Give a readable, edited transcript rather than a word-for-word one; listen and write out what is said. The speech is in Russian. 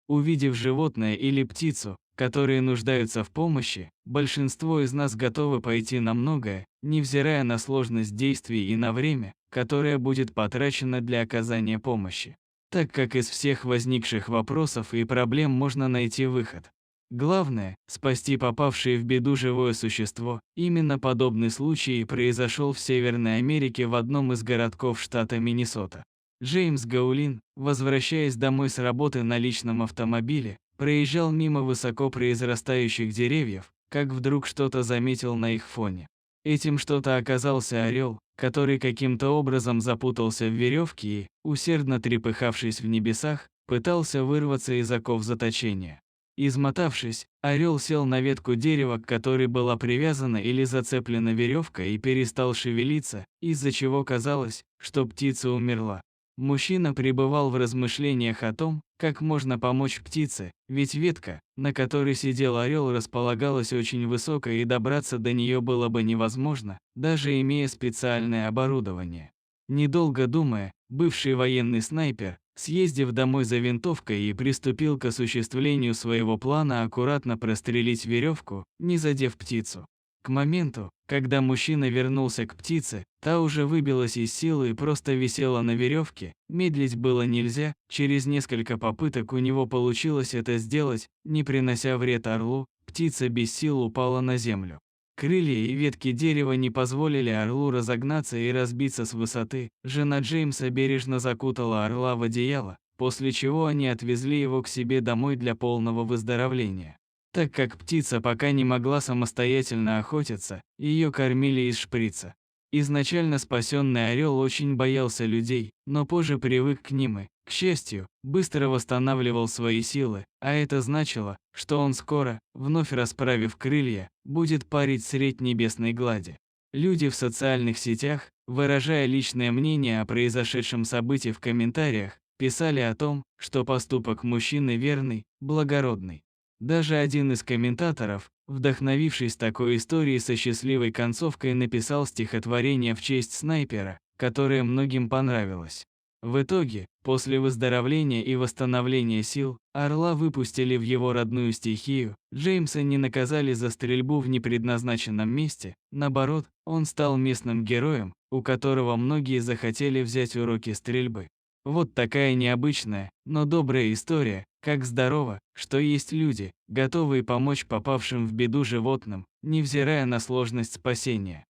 Увидев животное или птицу, которые нуждаются в помощи, большинство из нас готовы пойти на многое, невзирая на сложность действий и на время, которое будет потрачено для оказания помощи, так как из всех возникших вопросов и проблем можно найти выход. Главное – спасти попавшее в беду живое существо. Именно подобный случай и произошел в Северной Америке в одном из городков штата Миннесота. Джеймс Гаулин, возвращаясь домой с работы на личном автомобиле, проезжал мимо высоко произрастающих деревьев, как вдруг что-то заметил на их фоне. Этим что-то оказался орел, который каким-то образом запутался в веревке и, усердно трепыхавшись в небесах, пытался вырваться из оков заточения. Измотавшись, орел сел на ветку дерева, к которой была привязана или зацеплена веревка, и перестал шевелиться, из-за чего казалось, что птица умерла. Мужчина пребывал в размышлениях о том, как можно помочь птице, ведь ветка, на которой сидел орел, располагалась очень высоко, и добраться до нее было бы невозможно, даже имея специальное оборудование. Недолго думая, бывший военный снайпер, съездив домой за винтовкой, и приступил к осуществлению своего плана аккуратно прострелить веревку, не задев птицу. К моменту, когда мужчина вернулся к птице, та уже выбилась из сил и просто висела на веревке. Медлить было нельзя, через несколько попыток у него получилось это сделать, не принося вред орлу. Птица без сил упала на землю. Крылья и ветки дерева не позволили орлу разогнаться и разбиться с высоты. Жена Джеймса бережно закутала орла в одеяло, после чего они отвезли его к себе домой для полного выздоровления. Так как птица пока не могла самостоятельно охотиться, ее кормили из шприца. Изначально спасенный орел очень боялся людей, но позже привык к ним и, к счастью, быстро восстанавливал свои силы, а это значило, что он скоро, вновь расправив крылья, будет парить средь небесной глади. Люди в социальных сетях, выражая личное мнение о произошедшем событии в комментариях, писали о том, что поступок мужчины верный, благородный. Даже один из комментаторов, вдохновившись такой историей со счастливой концовкой, написал стихотворение в честь снайпера, которое многим понравилось. В итоге, после выздоровления и восстановления сил, орла выпустили в его родную стихию. Джеймса не наказали за стрельбу в непредназначенном месте, наоборот, он стал местным героем, у которого многие захотели взять уроки стрельбы. Вот такая необычная, но добрая история. Как здорово, что есть люди, готовые помочь попавшим в беду животным, невзирая на сложность спасения.